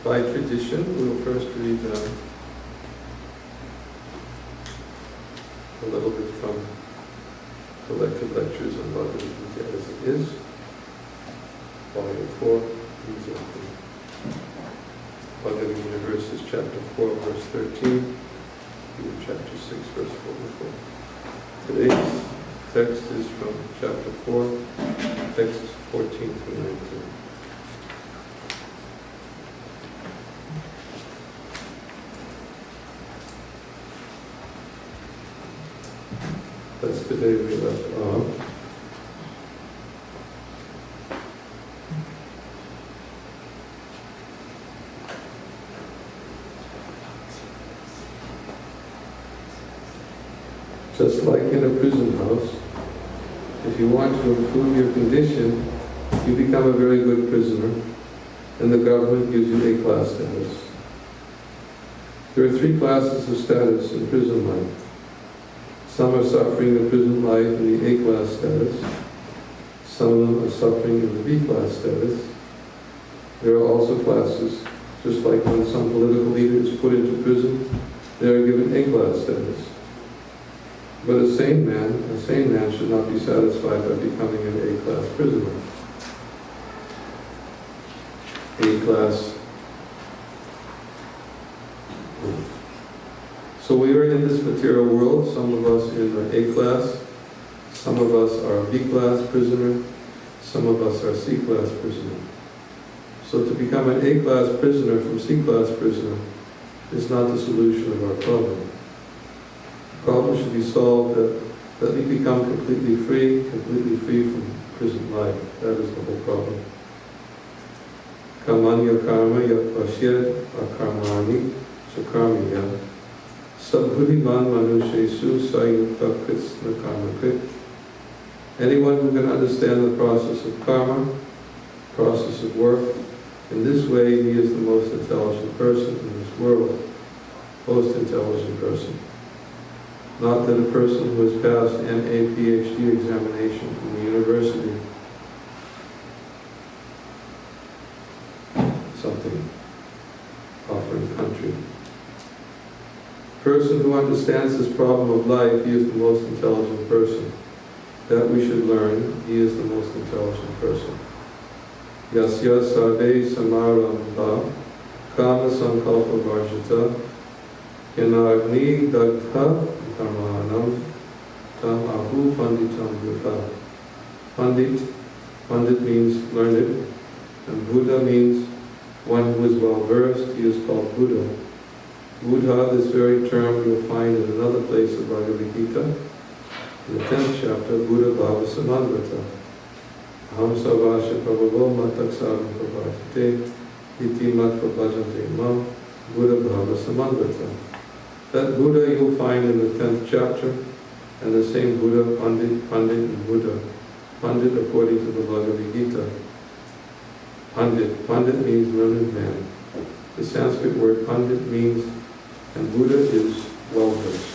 By tradition, we'll first read a little bit from Collected Lectures on Bhagavad Gita as it is, Volume 4, Bhagavad Gita verses chapter 4, verse 13, through chapter 6, verse 44. Today's Text is from chapter 4, text 14 through 19. That's the day we left off. Just like in a prison house, if you want to improve your condition, you become a very good prisoner, and the government gives you A-class status. There are 3 classes of status in prison life. Some are suffering the prison life in the A-class status. Some of them are suffering in the B-class status. There are also classes, just like when some political leader is put into prison, they are given A-class status. But a sane man should not be satisfied by becoming an A-class prisoner. A-class. So we are in this material world. Some of us in the A-class, some of us are B-class prisoner, some of us are C-class prisoner. So to become an A-class prisoner from C-class prisoner is not the solution of our problem. The problem should be solved that we become completely free from prison life. That is the whole problem. Kamanya karma yat pashyad akarmani chakarmiya sabhudiman manushesu sayukta kritsna karmakrit. Anyone who can understand the process of karma, process of work, in this way he is the most intelligent person in this world. Most intelligent person. Not that a person who has passed MA, PhD examination from the university, something offering country. Person who understands this problem of life, he is the most intelligent person. That we should learn, he is the most intelligent person. Yasya sarve samarambha kama sankalpa varjita yanagni dagdha Karmanam tam ahu panditam buddha. Pandit means learned, and Buddha means one who is well versed. He is called Buddha. Buddha, this very term you will find in another place of Bhagavad Gita, in the 10th chapter, Buddha Bhava Samanvrata. Aham savasya prabhavo mataksaram prabhatate iti matva bhajante mam Buddha Bhava Samanvrata. That Buddha you'll find in the 10th chapter, and the same Buddha, Pandit, and Buddha. Pandit according to the Bhagavad Gita. Pandit means learned man. The Sanskrit word Pandit means, and Buddha is well-versed.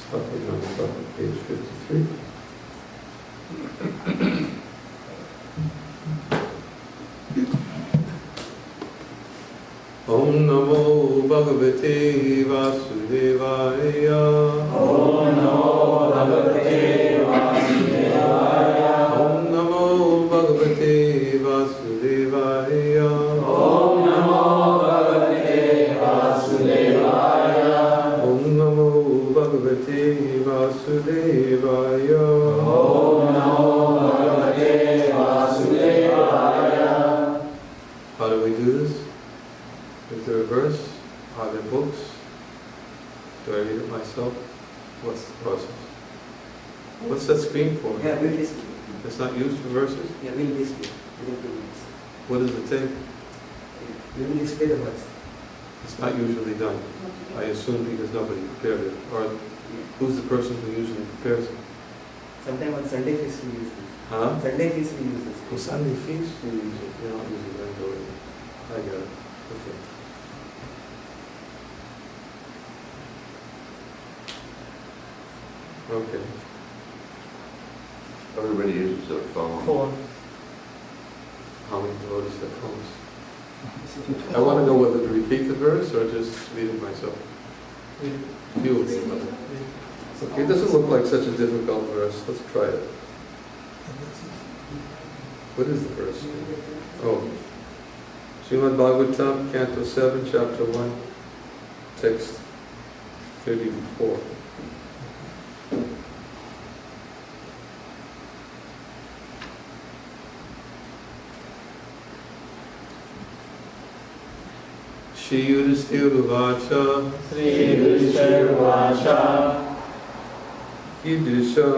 Stopping on the top of page 53. Om Namo Bhagavate Vasudevaya. Om Namo Bhagavate Vasudevaya. Om Namo Bhagavate Vasudevaya. Om Namo Bhagavate Vasudevaya. Om Namo Bhagavate Vasudevaya. Om Namo Bhagavate Vasudevaya. How do we do this? Is there a verse? Are there books? Do I read it myself? What's the process? What's that screen for? Yeah, we'll display. It's not used for verses? Yeah, we'll display. Within 2 minutes. What does it take? We will display the words. It's not usually done. I assume because nobody prepared it. Or who's the person who usually prepares it? Sometime on Sunday feast we use this. Huh? Sunday feast we use this. On Sunday feast we use it. You don't use it regularly. I got it. Okay. Okay. Everybody uses their phone. Phone. How many devotees have phones? I want to know whether to repeat the verse or just read it myself. Few of them. Okay, it doesn't look like such a difficult verse. Let's try it. What is the verse? Oh. Srimad Bhagavatam, Canto 7, Chapter 1, Text 34. Shri Yudhisthira Sri Yudhishthira Idrisha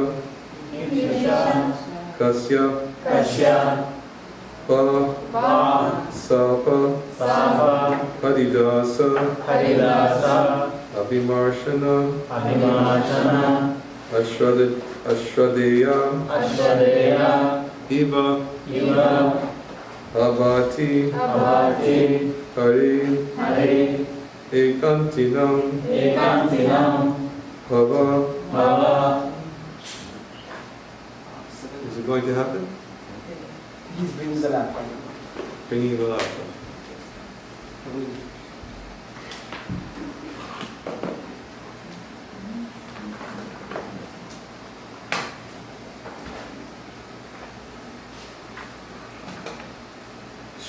Kasya Kasya Pa Sapa Haridasa Haridasa Abhimarshana Abhimarshana Ashradeya Ashwadeya Iva Iva Avati Avati Hari Hari Ekantinam Ekantinam Bhava. Bhava. Is it going to happen? Please bring the laptop. Bringing the laptop.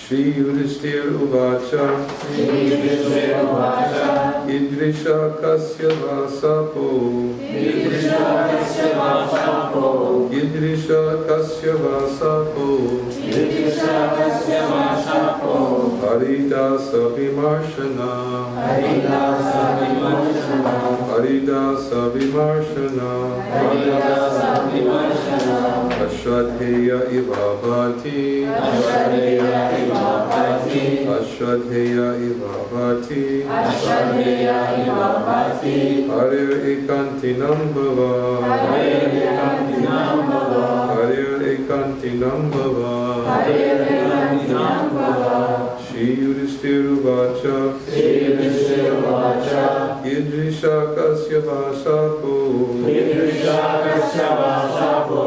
Shri Yudhisthira Uvacha Sri Yudhishthira Uvacha Idrisha Kasya Vasapo Idrisha Kasya Vasapo Idrisha Kasya Vasapo Idrisha Kasya Vasapo Haridasa Vimarshana Haridasa Vimarshana Haridasa Vimarshana Haridasa Vimarshana Ashradheya Ivavati Ashwadeya Ivavati Ashradheya Ivavati Ashwadeya Ivavati Harir Ekantinam Bhava Hare Ekantinam Bhava Harir Ekantinam Bhava Hare Ekantinam Bhava Shri Yudhisthira Uvacha Sri Yudhishthira Uvacha Idrisha Kasya Vasapo Idrisha Kasya Vasapo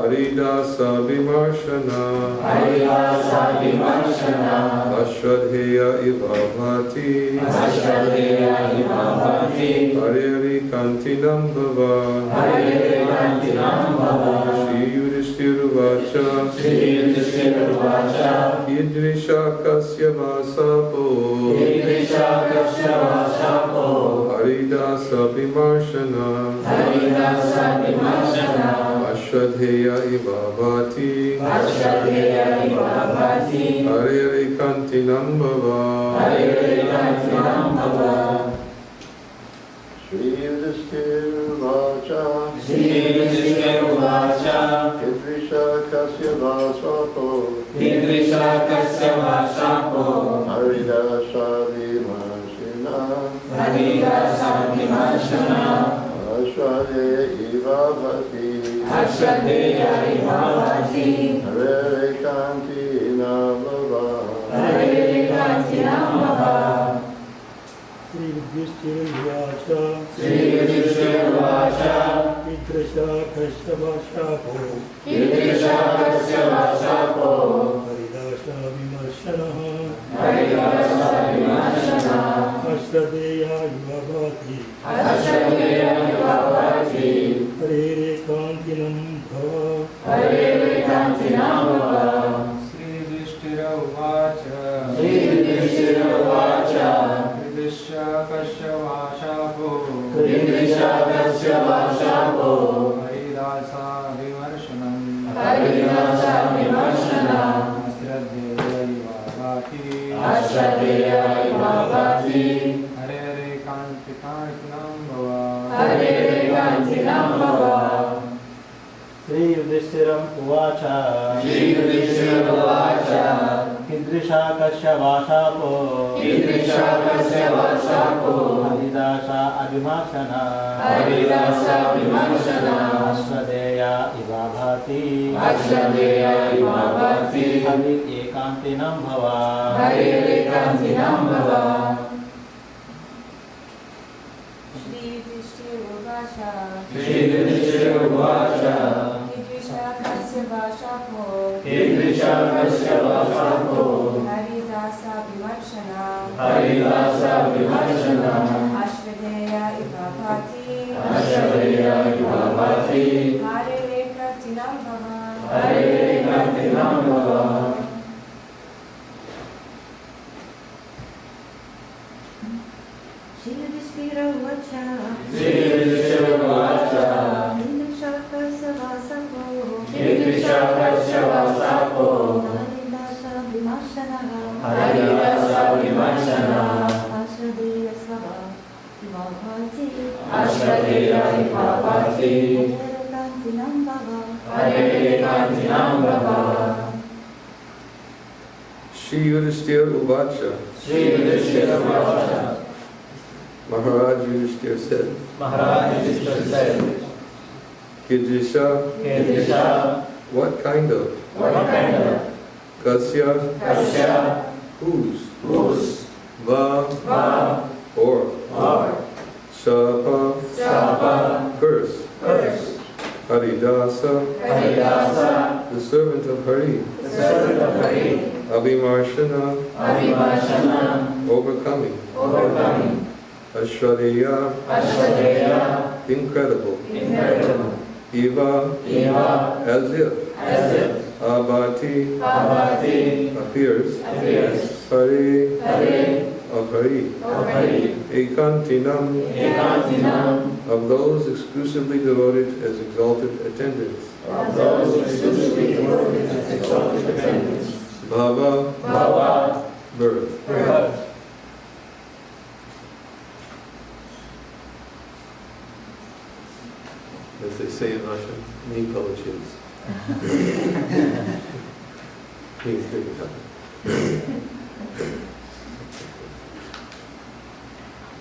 Haridasa Vimarshana Haridasa Vimarshana Ashradheya Ivavati Ashwadeya Ivavati Harir Ekantinam Bhava Hare Ekantinam Bhava Shri Yudhisthira Uvacha Sri Yudhishthira Uvacha Idrisha Kasya Vasapo Idrisha Kasya Vasapo Haridasa Vimarshana Haridasa Vimarshana Ashradheya Ivavati Ashwadeya Ivavati Harir Ekantinam Bhava Hare Ekantinam Bhava Shri Yudhisthira Uvacha Sri Yudhishthira Uvacha Idrisha Kasya Vasapo Idrisha Kasya Vasapo Haridasa Vimarshana Haridasa Vimarshana Ashwadeya Ivavati Ashwadeya Ivavati Hare Ekantinam Bhava Hare Ekantinam Bhava Sri Yudhishthira Sri Yudhishthira Uvacha Idrisha Kasya Vasapo Idrisha Kasya Vasapo Haridasa Vimarshana Haridasa Vimarshana Ashradeya Ivavati Ashwadeya Ivavati Hare Ekantinam Bhava Hare Ekantinam Bhava Sri Yudhishthira Uvacha Sri Yudhishthira Uvacha Idrisha Kasya Vasapo Idrisha Kasya Vasapo Haridasa Vimarshanam Haridasa Vimarshana Ashradeya Ivavati Ashwadeya Ivavati Hare Ekantinam Bhava Hare Ekantinam Bhava Sri Yudhishthira Uvacha Sri Yudhishthira Uvacha Idrisha Kasya Vasapo Idrisha Kasya Vasapo Haridasa Abhimarshana Haridasa Vimarshana Ashwadeya Ivavati Ashwadeya Ivavati Hare Ekantinam Bhava Hare Ekantinam Bhava Shri Yudhishthira Uvacha Sri Yudhishthira Uvacha Idrisha Kasya Vasapo Idrisha Kasya Vasapo Haridasa Vimarshana Haridasa Vimarshana Ashwadeya Ivavati Ashwadeya Ivavati Hare Ekantinam Bhava Hare Ekantinam Bhava Shri Yudhishthira Uvacha Sri Yudhishthira Uvacha Kidrishakasya Vasapo Haridasa Vimarshanaha Haridasa Vimarshana Ashradeya Svava Vivavati Ashradeya Vivavati Kantinam Bhava Hare Kantinam Bhava Shri Yudhishthira Uvacha. Shri Yudhishthira Uvacha Maharaj Yudhishthira said, Maharaj Yudhishthira said, Kidrisha, Kidrisha, what kind of? what kind of? Kasya, Kasya, whose? whose? Va, Va, or. Shapa, Shapa, curse. curse. Haridasa, Haridasa, the servant of Hari. the servant of Hari. Abhimarshana, Abhimarshana, overcoming. overcoming. Ashradeya, Ashradeya, incredible. incredible. Eva, Eva, as if. as if. Abhati, Abhati, appears. appears. Hari, Hare, of Hari. of Hari. Ekantinam, Ekantinam, of those exclusively devoted as exalted attendants. of those exclusively devoted as exalted attendants. Bhava, Bhava, birth. birth. As they say in Russian, не получилось. Means didn't happen.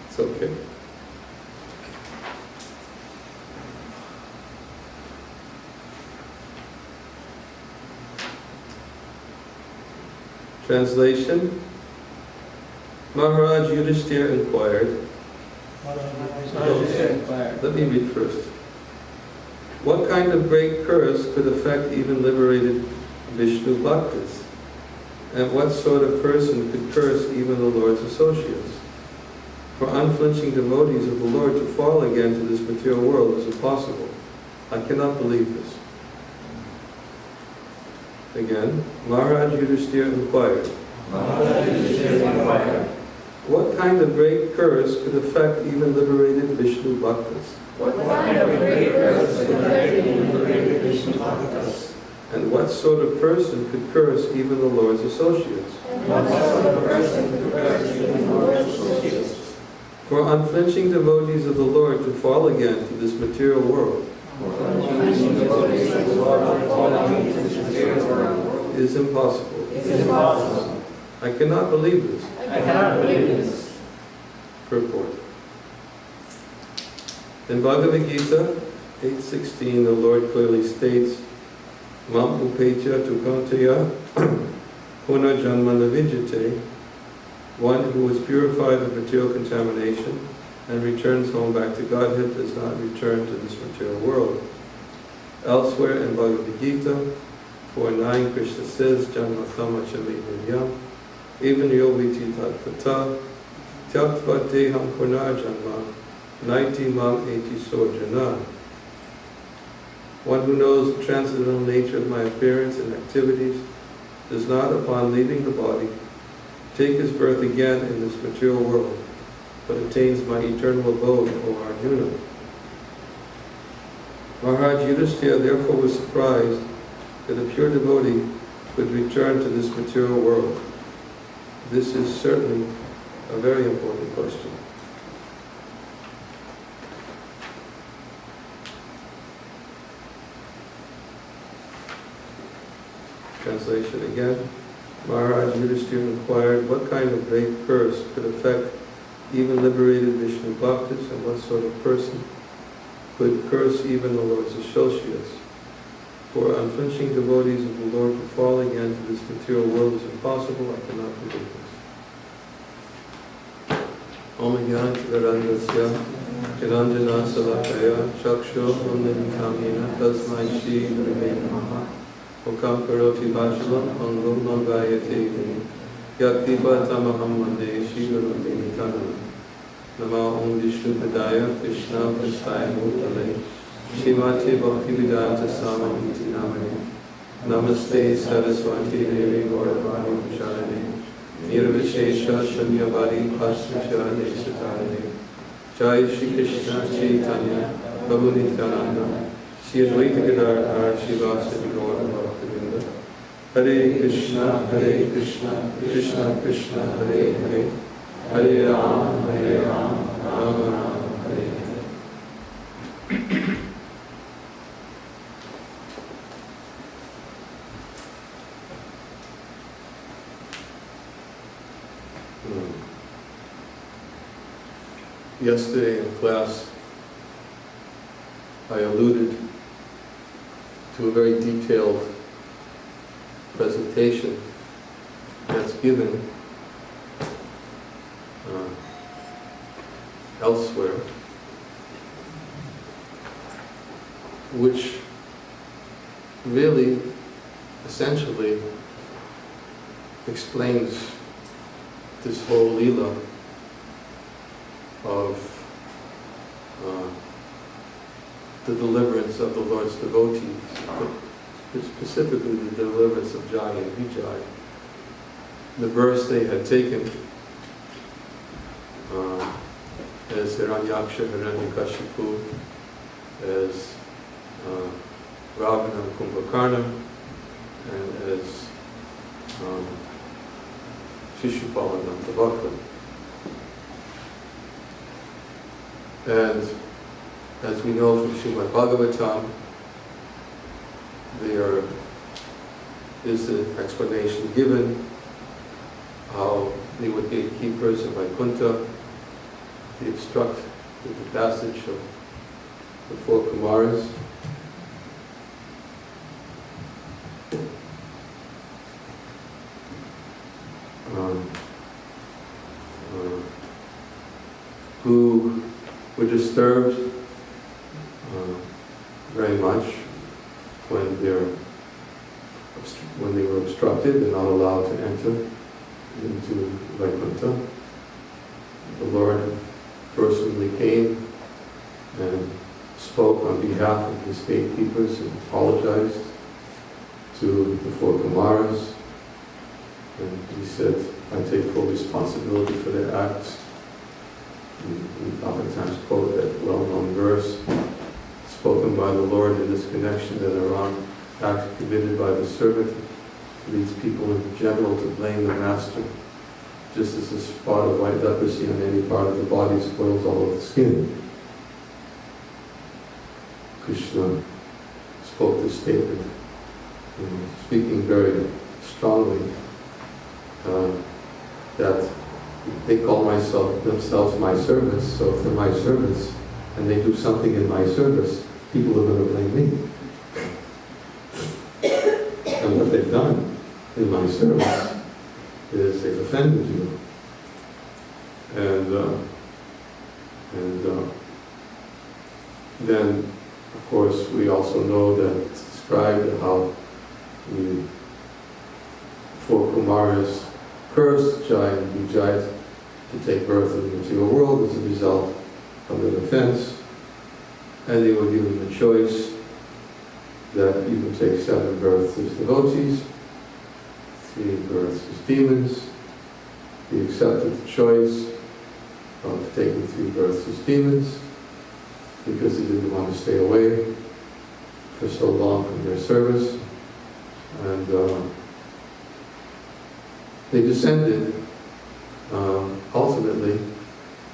It's okay. Translation. Maharaj Yudhishthira inquired. Let me read first. What kind of great curse could affect even liberated Vishnu Bhaktas? And what sort of person could curse even the Lord's associates? For unflinching devotees of the Lord to fall again to this material world is impossible. I cannot believe this. Again, Maharaj Yudhishthira inquired. Maharaj Yudhishthira inquired, What kind of great curse could affect even liberated Vishnu Bhaktas? what kind of great curse could affect even liberated Vishnu Bhaktas? And what sort of person could curse even the Lord's associates? What sort of person could curse even the Lord's associates? For unflinching devotees of the Lord to fall again to this material world For unflinching devotees of the Lord to fall again to this material world is impossible. is impossible. I cannot believe this. I cannot believe this. Purport. In Bhagavad Gita 8:16, the Lord clearly states, Mam upecha tukanteya puna janma navijate, one who is purified of material contamination and returns home back to Godhead does not return to this material world. Elsewhere in Bhagavad Gita 4:9, Krishna says, Janma kama chami vidyam, even yoviti tatvata, tyaktva deham punarjanma, naiti mam eti sojana. One who knows the transcendental nature of my appearance and activities does not, upon leaving the body, take his birth again in this material world, but attains my eternal abode, O Arjuna. Maharaj Yudhishthira therefore was surprised that a pure devotee could return to this material world. This is certainly a very important question. Translation again. Maharaj Yudhishthira inquired what kind of great curse could affect even liberated Vishnu Bhaktas, and what sort of person could curse even the Lord's associates. For unflinching devotees of the Lord to fall again to this material world is impossible. I cannot believe this. Om Jnana-timirandasya Chiranjana Salakaya Chaksho Unnitamina Tasmai Shri Gurave Namaha Okam Karoti Vachalam Angum Magayate Yaktiba Tamaham Mande Shri Gurave Nitana Nama Om Vishnu Padaya Krishna Prasthaya Mutale Shrimati Bhaktivedanta Swami Namane Namaste Saraswati Devi Gauravani Pracharane Nirvishesha Shunyavadi Pastasya Deshatarane Jai Shri Krishna Chaitanya Prabhu Nityananda Shri Advaita Gadadhar Shivasati Gaura Bhaktivinda. Hare Krishna, Krishna Krishna, Hare Hare, Hare Ram, Ram Ram, Hare Hare. Yesterday in class, I alluded to a very detailed presentation that's given elsewhere, which really, essentially, explains this whole Leela of the deliverance of the Lord's devotees, but specifically the deliverance of Jai and Vijay. The verse they had taken as Hiranyaksha, Hiranyakashipu, as Ravana, Kumbhakarna, and as Shishupala, Dantavakra. And as we know from Srimad Bhagavatam, there is an explanation given how they were gatekeepers of Vaikuntha. They obstruct the passage of the four Kumaras. Who were disturbed very much when they were obstructed and not allowed to enter into Vaikuntha. The Lord personally came and spoke on behalf of his gatekeepers and apologized to the four Kumaras. And he said, I take full responsibility for their acts. We oftentimes quote that well-known verse spoken by the Lord in this connection, that a wrong act committed by the servant leads people in general to blame the master, just as a spot of white leprosy on any part of the body spoils all of the skin. Krishna spoke this statement, speaking very strongly that they call themselves my servants, so if they're my servants and they do something in my service, people are going to blame me. And what they've done in my service is they've offended you. And then, of course, we also know that it's described how the four Kumaras cursed Jai and Vijay to take birth in the material world as a result of their offense, and they were given the choice that you can take 7 births as devotees, 3 births as demons. They accepted the choice of taking 3 births as demons because they didn't want to stay away for so long from their service, and they descended ultimately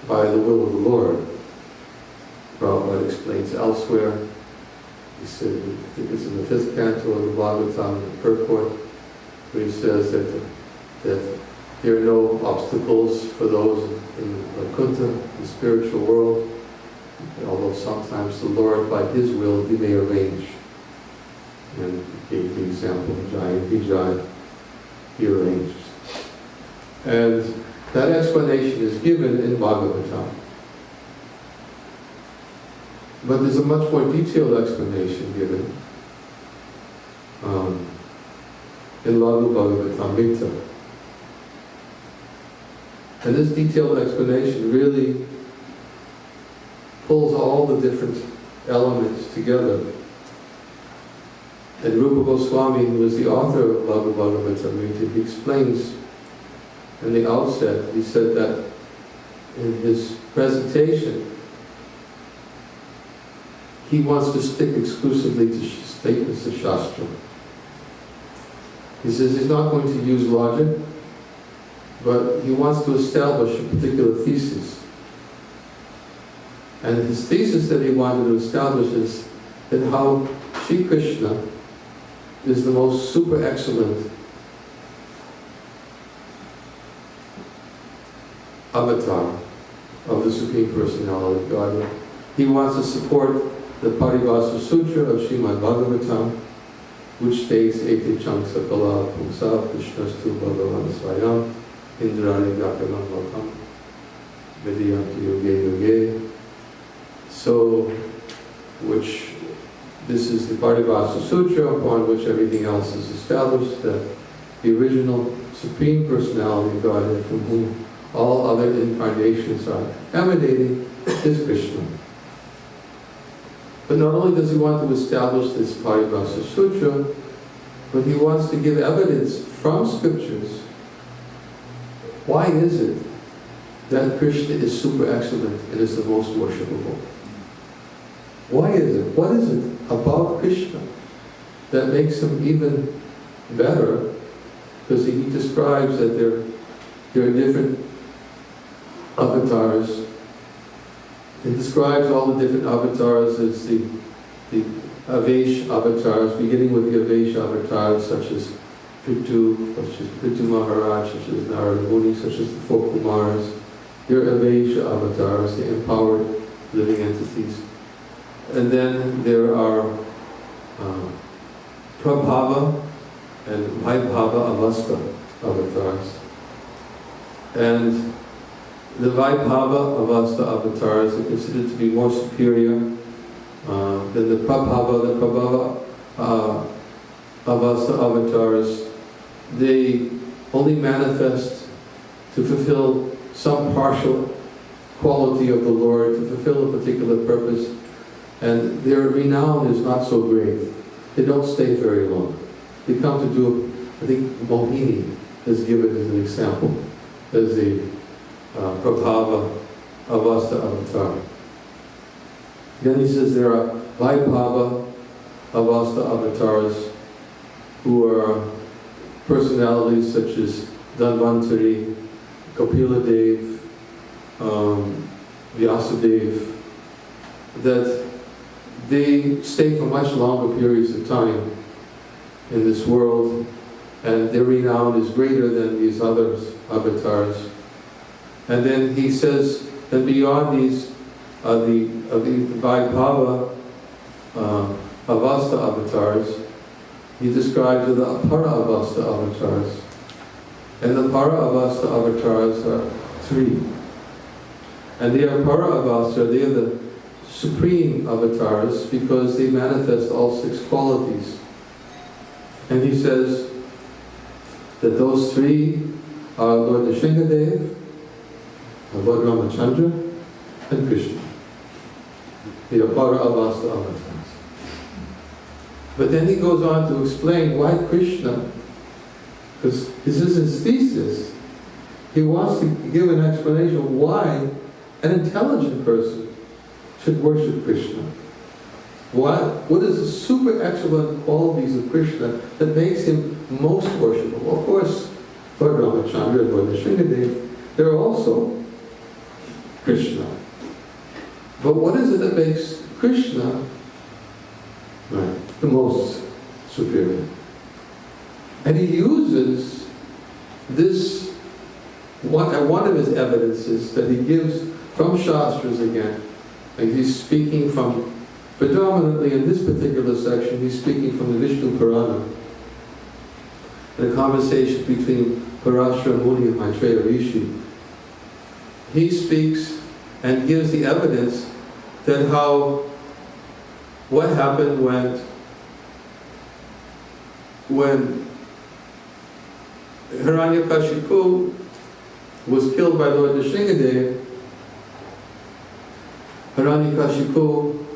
by the will of the Lord. Prabhupada explains elsewhere, he said, I think it's in the 5th canto of the Bhagavatam, the purport, where he says that there are no obstacles for those in Vaikuntha, the spiritual world, although sometimes the Lord, by his will, he may arrange. And he gave the example of Jai and Vijay, he arranged. And that explanation is given in Bhagavatam. But there's a much more detailed explanation given in Laghu Bhagavatamrita. And this detailed explanation really pulls all the different elements together. And Rupa Goswami, who was the author of Laghu Bhagavatamrita, he explains in the outset, he said that in his presentation, he wants to stick exclusively to statements of Shastra. He says he's not going to use logic, but he wants to establish a particular thesis. And his thesis that he wanted to establish is that how Sri Krishna is the most super excellent avatar of the Supreme Personality of Godhead. He wants to support the Parivasa Sutra of Srimad Bhagavatam, which states Ete Chang Sakala Pumsa Krishnastu Bhagavan Swayam Indrani Vyakaram Vakam Vidyanti Yoge Yoge. So, this is the Parivasa Sutra upon which everything else is established, that the original Supreme Personality of Godhead from whom all other incarnations are emanating is Krishna. But not only does he want to establish this Parivasa Sutra, but he wants to give evidence from scriptures. Why is it that Krishna is super excellent and is the most worshipable? Why is it? What is it about Krishna that makes him even better? Because he describes that there are different avatars. He describes all the different avatars as the Avesh avatars, beginning with the Avesh avatars such as Prithu Maharaj, such as Narada Muni, such as the four Kumars. They're Avesh avatars, the empowered living entities. And then there are Prabhava and Vaibhava Avastha avatars. And the Vaibhava Avastha avatars are considered to be more superior than the Prabhava. The Prabhava Avastha avatars, they only manifest to fulfill some partial quality of the Lord, to fulfill a particular purpose, and their renown is not so great. They don't stay very long. They come to do, I think Mohini is given as an example, as the Prabhava Avastha avatar. Then he says there are Vaibhava Avastha avatars who are personalities such as Dhanvantari, Kapila Dev, Vyasadeva, that they stay for much longer periods of time in this world, and their renown is greater than these other avatars. And then he says that beyond these, the Vaibhava Avastha avatars, he describes the Apara Avastha avatars. And the Para Avastha avatars are three. And the Apara Avastha, they are the supreme avatars because they manifest all six qualities. And he says that those three are Lord Nrsimhadev, Lord Ramachandra, and Krishna. The Apara Avastha avatars. But then he goes on to explain why Krishna, because this is his thesis. He wants to give an explanation why an intelligent person should worship Krishna. What is the super excellent qualities of Krishna that makes him most worshipable? Of course, Lord Ramachandra and Lord Nrsimhadev, they're also Krishna. But what is it that makes Krishna the most superior? And he uses this, one of his evidences that he gives from Shastras again, and he's speaking from, predominantly in this particular section, he's speaking from the Vishnu Purana, in a conversation between Parashara Muni and Maitreya Rishi. He speaks and gives the evidence that what happened when Hiranyakashipu was killed by Lord Nrsimhadev. Hiranyakashipu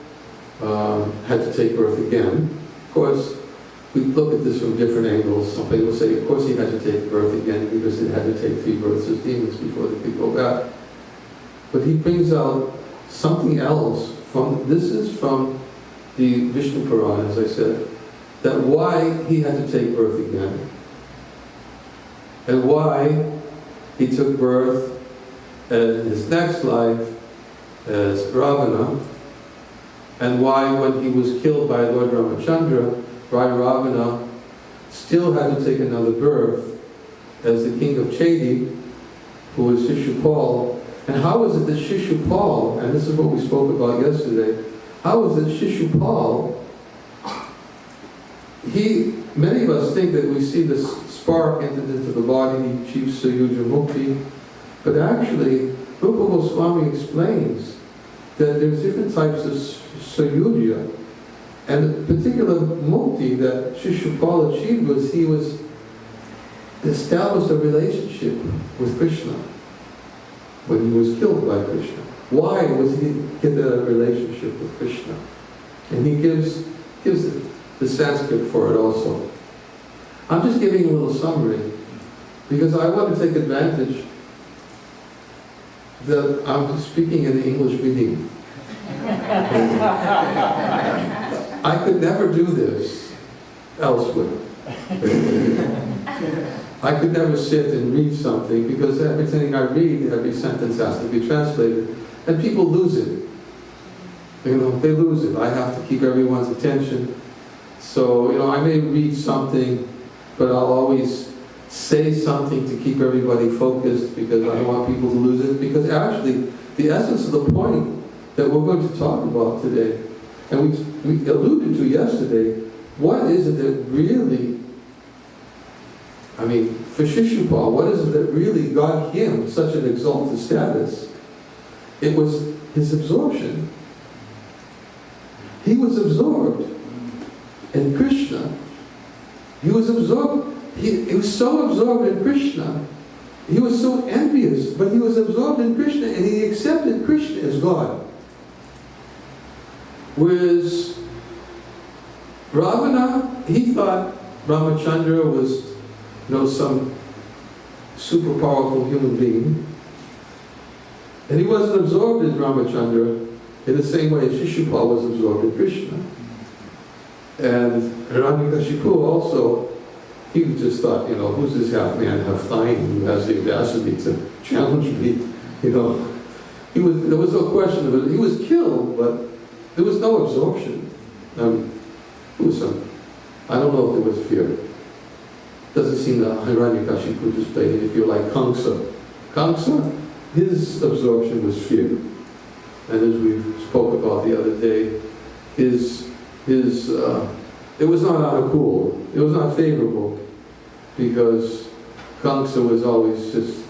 had to take birth again. Of course, we look at this from different angles. Some people say, of course he had to take birth again because it had to take 3 births as demons before they could go back. But he brings out something else this is from the Vishnu Purana, as I said, that why he had to take birth again, and why he took birth in his next life as Ravana, and why when he was killed by Lord Ramachandra, why Ravana still had to take another birth as the king of Chedi, who was Shishupal. And how is it that Shishupal, and this is what we spoke about yesterday, how is it Shishupal, many of us think that we see this spark entered into the body, he achieves Sayuja Mukti, but actually, Rupa Goswami explains that there's different types of Sayuja, and the particular Mukti that Shishupal achieved was he was established a relationship with Krishna when he was killed by Krishna. Why was he get that relationship with Krishna? And he gives the Sanskrit for it also. I'm just giving you a little summary because I want to take advantage that I'm speaking in the English meeting. I could never do this elsewhere. I could never sit and read something because everything I read, every sentence has to be translated, and people lose it. You know, they lose it. I have to keep everyone's attention. So, you know, I may read something, but I'll always say something to keep everybody focused because I don't want people to lose it. Because actually, the essence of the point that we're going to talk about today, and we alluded to yesterday, what is it that really, I mean, for Shishupal, what is it that really got him such an exalted status? It was his absorption. He was absorbed in Krishna. He was absorbed. He was so absorbed in Krishna. He was so envious, but he was absorbed in Krishna and he accepted Krishna as God. Whereas Ravana, he thought Ramachandra was, you know, some super powerful human being. And he wasn't absorbed in Ramachandra in the same way Shishupal was absorbed in Krishna. And Hiranyakashipu also, he just thought, you know, who's this half-man, half-thine who has the audacity to challenge me? You know, there was no question of it. He was killed, but there was no absorption. There was some, I don't know if there was fear. Doesn't seem that Hiranyakashipu displayed it. If you're like Kamsa, his absorption was fear. And as we spoke about the other day, it was not anukul, it was not favorable, because Kamsa was always just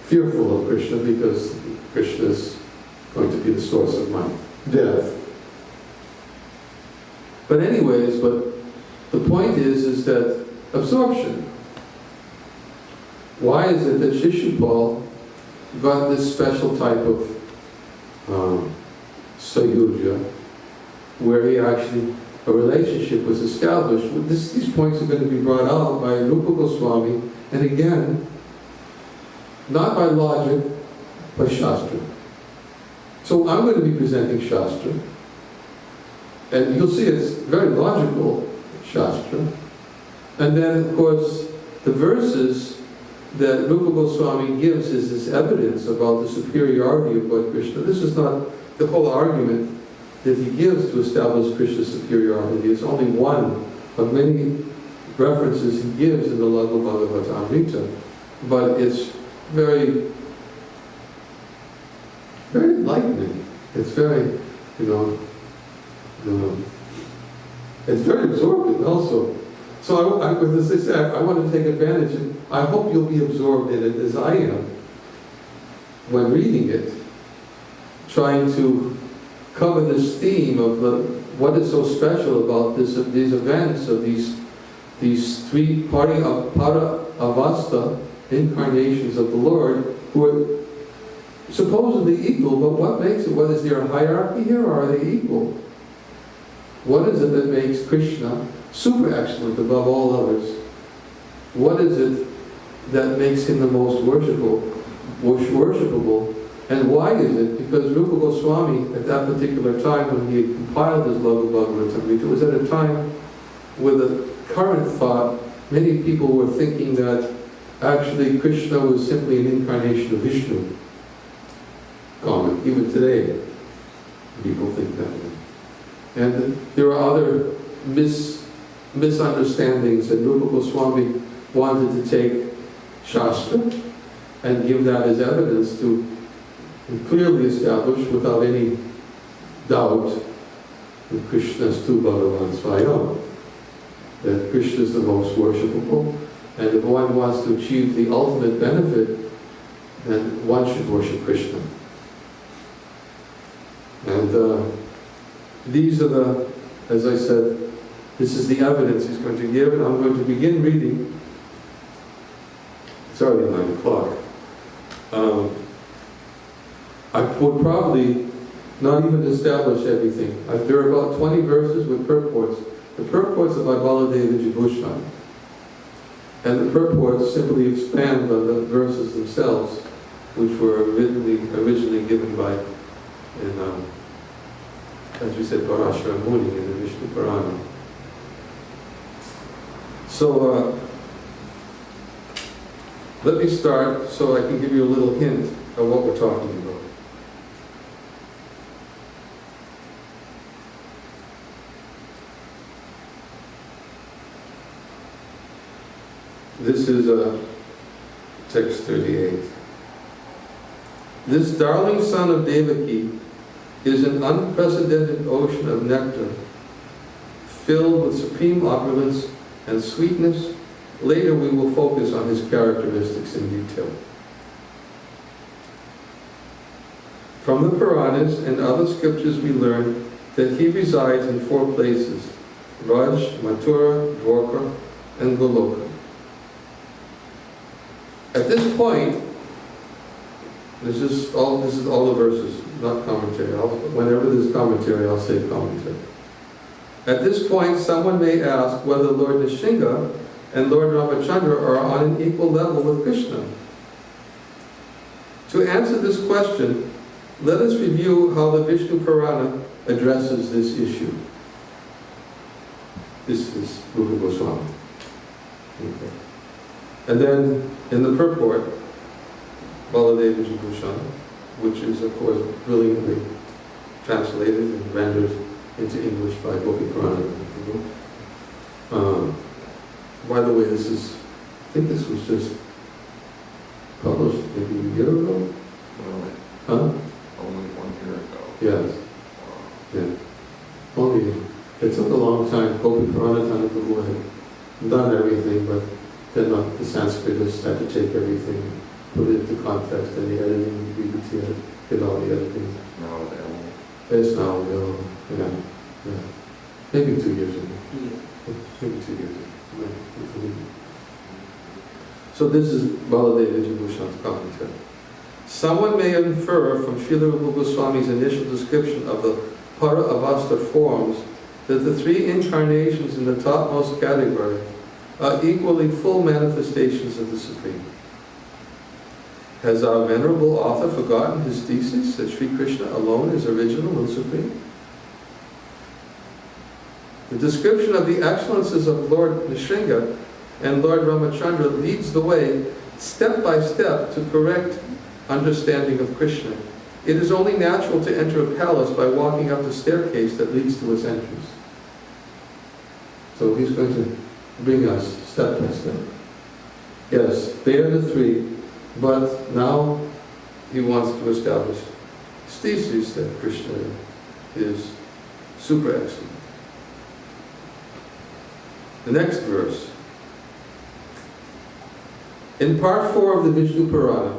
fearful of Krishna because Krishna is going to be the source of my death. But anyways, the point is that absorption. Why is it that Shishupal got this special type of Sayuja, where he actually, a relationship was established? These points are going to be brought out by Rupa Goswami, and again, not by logic, by Shastra. So I'm going to be presenting Shastra, and you'll see it's very logical Shastra. And then, of course, the verses that Rupa Goswami gives is this evidence about the superiority of Lord Krishna. This is not the whole argument that he gives to establish Krishna's superiority. It's only one of many references he gives in the Laghu Bhagavatamrita. But it's very, very enlightening. It's very, it's very absorbing also. So as I said, I want to take advantage, and I hope you'll be absorbed in it as I am when reading it, trying to cover this theme of what is so special about these events of these three Para Avasta incarnations of the Lord, who are supposedly equal, but what makes it? What is there a hierarchy here, or are they equal? What is it that makes Krishna super excellent above all others? What is it that makes him the most worshipable And why is it? Because Rupa Goswami, at that particular time when he had compiled his Laghu Bhagavatamrita, it was at a time with a current thought. Many people were thinking that actually Krishna was simply an incarnation of Vishnu. Common. Even today, people think that way. And there are other misunderstandings, and Rupa Goswami wanted to take Shastra and give that as evidence to clearly establish without any doubt that Krishna is tu Bhagavan Swayam, that Krishna is the most worshipable, and if one wants to achieve the ultimate benefit, then one should worship Krishna. And these are the, as I said, this is the evidence he's going to give, and I'm going to begin reading. It's already 9 o'clock. I would probably not even establish everything. There are about 20 verses with purports. The purports are by Baladeva Vijayabhushan. And the purports simply expand on the verses themselves, which were originally given by, as we said, Parashara Muni in the Vishnu Purana. So, let me start so I can give you a little hint of what we're talking about. This is text 38. This darling son of Devaki is an unprecedented ocean of nectar, filled with supreme opulence and sweetness. Later we will focus on his characteristics in detail. From the Puranas and other scriptures we learn that he resides in 4 places: Vraj, Mathura, Dwarka, and Goloka. At this point, this is all the verses, not commentary. Whenever there's commentary, I'll say commentary. At this point, someone may ask whether Lord Nishinga and Lord Ramachandra are on an equal level with Krishna. To answer this question, let us review how the Vishnu Purana addresses this issue. This is Rupa Goswami. Okay. And then, in the purport, Baladeva Vijayabhushan, which is, of course, brilliantly translated and rendered into English by Gopi Purana. By the way, I think this was just published maybe a year ago? Huh? Only 1 year ago. Yes. Yeah. Only, it took a long time. Gopi Purana had done everything, but then the Sanskritist had to take everything, put it into context, and the editing, the BBT did all the editing. Now available. It's now available, yeah. Maybe 2 years ago. Maybe 2 years ago. So this is Baladeva Vijayabhushan's commentary. Someone may infer from Srila Rupa Goswami's initial description of the Para Avasta forms that the 3 incarnations in the topmost category are equally full manifestations of the Supreme. Has our venerable author forgotten his thesis that Sri Krishna alone is original and supreme? The description of the excellences of Lord Nisringa and Lord Ramachandra leads the way, step by step, to correct understanding of Krishna. It is only natural to enter a palace by walking up the staircase that leads to its entrance. So he's going to bring us step by step. Yes, they are the 3, but now he wants to establish thesis that Krishna is super excellent. The next verse. In part 4 of the Vishnu Purana,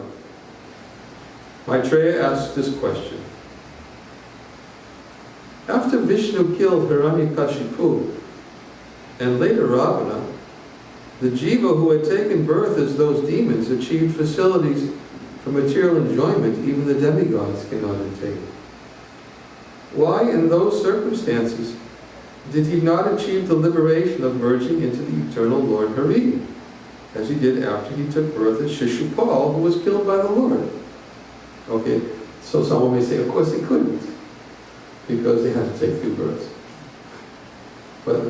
Maitreya asks this question. After Vishnu killed Hiranyakashipu and later Ravana, the jiva who had taken birth as those demons achieved facilities for material enjoyment even the demigods cannot attain. Why, in those circumstances, did he not achieve the liberation of merging into the eternal Lord Hari, as he did after he took birth as Shishupal, who was killed by the Lord? Okay, So someone may say, of course they couldn't, because they had to take 2 births. But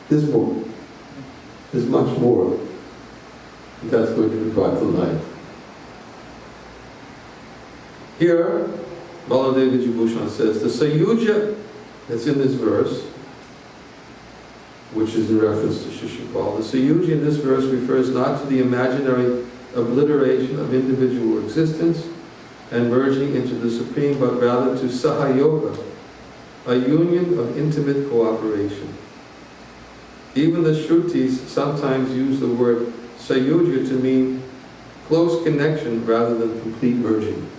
there's more. There's much more that's going to be brought to light. Here, Baladev Vijayabhushan says, the Sayuja that's in this verse, which is in reference to Shishupal, the Sayuja in this verse refers not to the imaginary obliteration of individual existence and merging into the Supreme, but rather to Sahayoga, a union of intimate cooperation. Even the Shrutis sometimes use the word Sayuja to mean close connection rather than complete merging.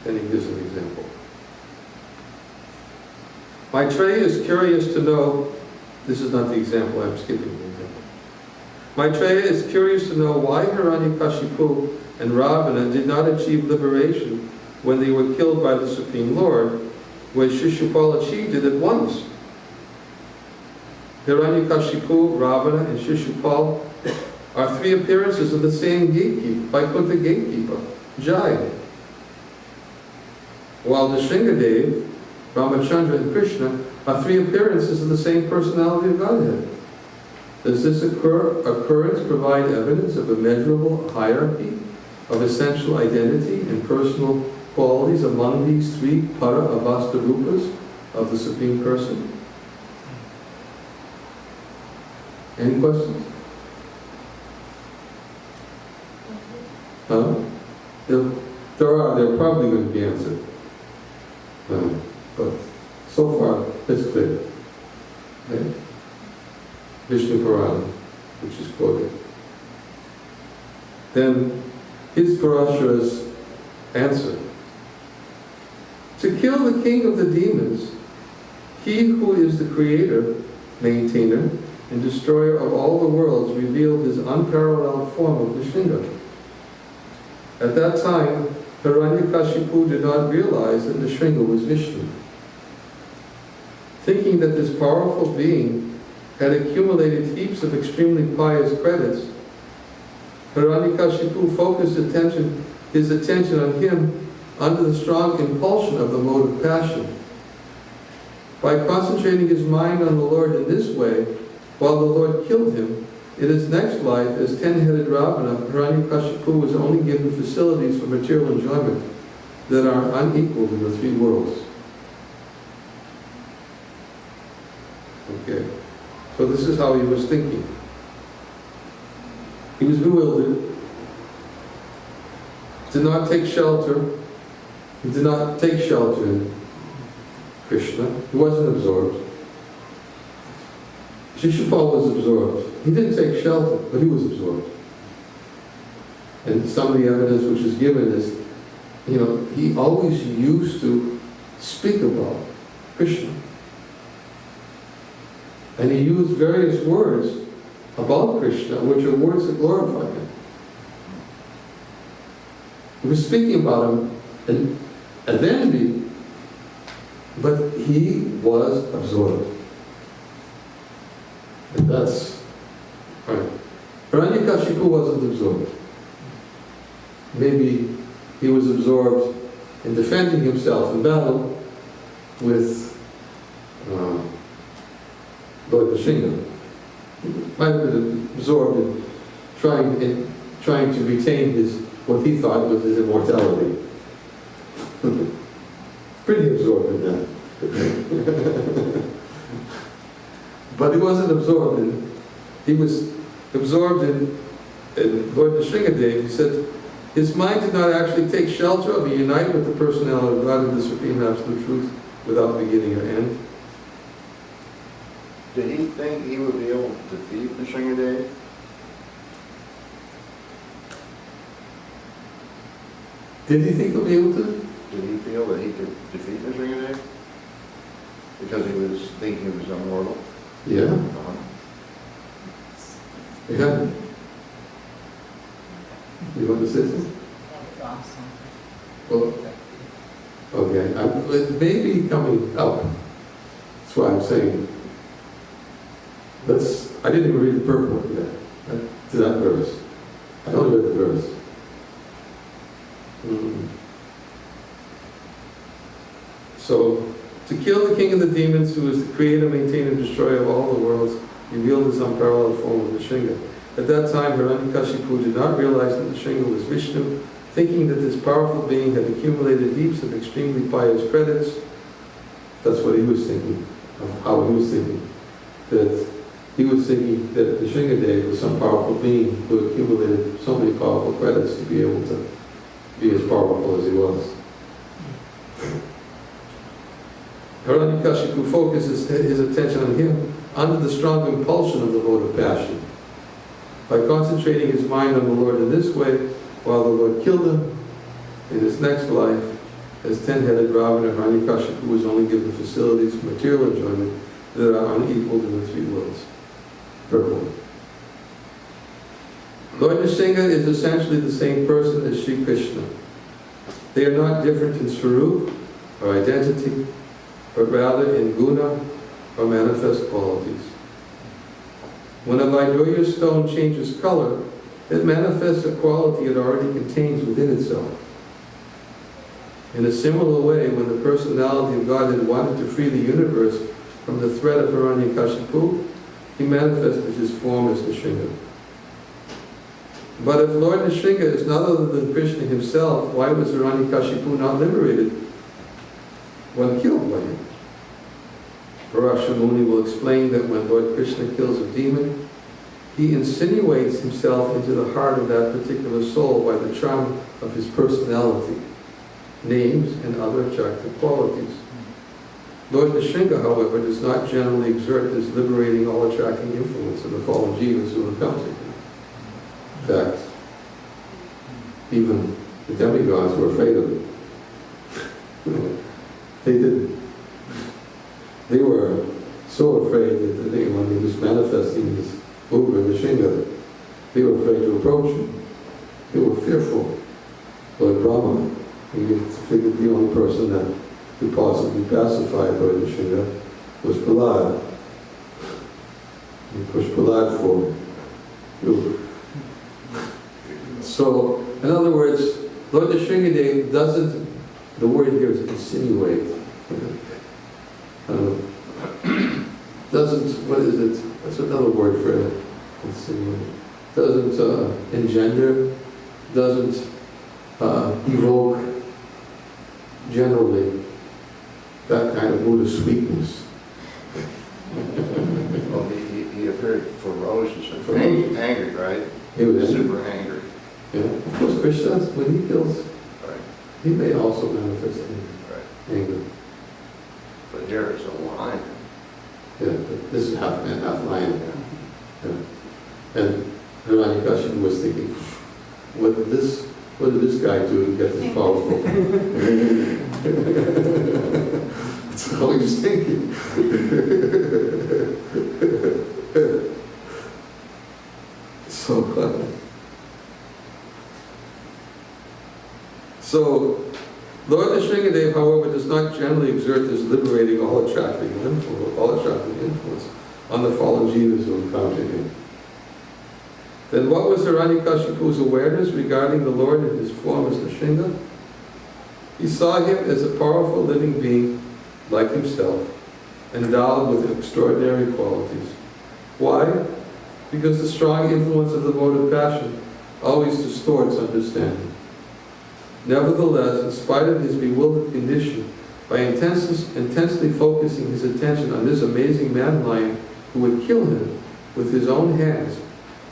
Then he gives an example. Maitreya is curious to know, this is not the example, I'm skipping the example. Maitreya is curious to know why Hiranyakashipu and Ravana did not achieve liberation when they were killed by the Supreme Lord, where Shishupal achieved it at once. Hiranyakashipu, Ravana, and Shishupal are 3 appearances of the same gatekeeper, Vaikuntha gatekeeper, Jaya. While the Shringadev, Ramachandra, and Krishna are 3 appearances of the same personality of Godhead. Does this occurrence provide evidence of a measurable hierarchy of essential identity and personal qualities among these 3 para avasta rupas of the Supreme Person? Any questions? Huh? They're probably going to be answered. But so far, it's clear. Right? Vishnu Purana, which is quoted. Then, his Parashara's answer. To kill the king of the demons, he who is the creator, maintainer, and destroyer of all the worlds revealed his unparalleled form of Nrsimha. At that time, Hiranyakashipu did not realize that Nrsimha was Vishnu. Thinking that this powerful being had accumulated heaps of extremely pious credits, Hiranyakashipu focused his attention on him under the strong impulsion of the mode of passion. By concentrating his mind on the Lord in this way, while the Lord killed him, in his next life, as 10-headed Ravana, Hiranyakashipu was only given facilities for material enjoyment that are unequaled in the 3 worlds. Okay, so this is how he was thinking. He was bewildered, did not take shelter. He did not take shelter in Krishna. He wasn't absorbed. Shishupal was absorbed. He didn't take shelter, but he was absorbed. And some of the evidence which is given is, he always used to speak about Krishna. And he used various words about Krishna, which are words that glorify him. He was speaking about him and then but he was absorbed. And that's right. Hiranyakashipu wasn't absorbed. Maybe he was absorbed in defending himself in battle with Lord Nrsimha. Might have been absorbed in trying to retain what he thought was his immortality. Pretty absorbed in that. But he wasn't absorbed in, he was absorbed in Lord Nrsimhadev. He said, his mind did not actually take shelter of a unite with the personality of God and the Supreme Absolute Truth without beginning or end. Did he think he would be able to defeat Nrsimhadev? Did he think he'll be able to? Did he feel that he could defeat Nrsimhadev? Because he was thinking he was immortal? Yeah. Uh-huh. Yeah. You want to say something? Awesome. Well, okay. It may be coming up. That's why I'm saying. I didn't even read the purport yet to that verse. I only read the verse. So, to kill the king of the demons, who is the creator, maintainer, and destroyer of all the worlds, revealed his unparalleled form of Nishinga. At that time, Hiranyakashipu did not realize that Nishinga was Vishnu, thinking that this powerful being had accumulated heaps of extremely pious credits. That's what he was thinking, of how he was thinking. That he was thinking that Nishingadev was some powerful being who accumulated so many powerful credits to be able to be as powerful as he was. Hiranyakashipu focuses his attention on him under the strong impulsion of the mode of passion. By concentrating his mind on the Lord in this way, while the Lord killed him in his next life, as 10-headed Ravana, Hiranyakashipu was only given facilities for material enjoyment that are unequaled in the three worlds. Purport. Lord Nishinga is essentially the same person as Sri Krishna. They are not different in Swarup or identity, but rather in guna or manifest qualities. When a Vaidurya stone changes color, it manifests a quality it already contains within itself. In a similar way, when the personality of God had wanted to free the universe from the threat of Hiranyakashipu, he manifested his form as Nishinga. But if Lord Nishinga is none other than Krishna himself, why was Hiranyakashipu not liberated when killed by him? Parashar Muni will explain that when Lord Krishna kills a demon, he insinuates himself into the heart of that particular soul by the charm of his personality, names, and other attractive qualities. Lord Nishinga, however, does not generally exert this liberating, all-attracting influence of the fallen jivas who encounter him. In fact, even the demigods were afraid of him. They didn't. They were so afraid that when he was manifesting his Ugra Nishinga, they were afraid to approach him. They were fearful. Lord Brahma, he figured the only person that could possibly pacify Lord Nishinga was Prahlad. He pushed Prahlad forward. So, in other words, Lord Nishingadev doesn't, the word here is insinuate. Doesn't, what is it? That's another word for it. Insinuate. Doesn't engender, doesn't evoke generally that kind of mood of sweetness. Well, he appeared ferocious and Ferocious. angry, right? He was super angry. Yeah. Of course, Krishna, when he kills, Right, he may also manifest right. anger. But here it's a lion. Yeah, but this is half man, half lion. Yeah. And Hiranyakashipu was thinking, what did this guy do to get this powerful? That's all he was thinking. So, Lord Nishingadev, however, does not generally exert this liberating, all-attracting influence on the fallen jivas who encounter him. Then what was Hiranyakashipu's awareness regarding the Lord in his form as Nishinga? He saw him as a powerful living being like himself, endowed with extraordinary qualities. Why? Because the strong influence of the mode of passion always distorts understanding. Nevertheless, in spite of his bewildered condition, by intensely focusing his attention on this amazing man-lion who would kill him with his own hands,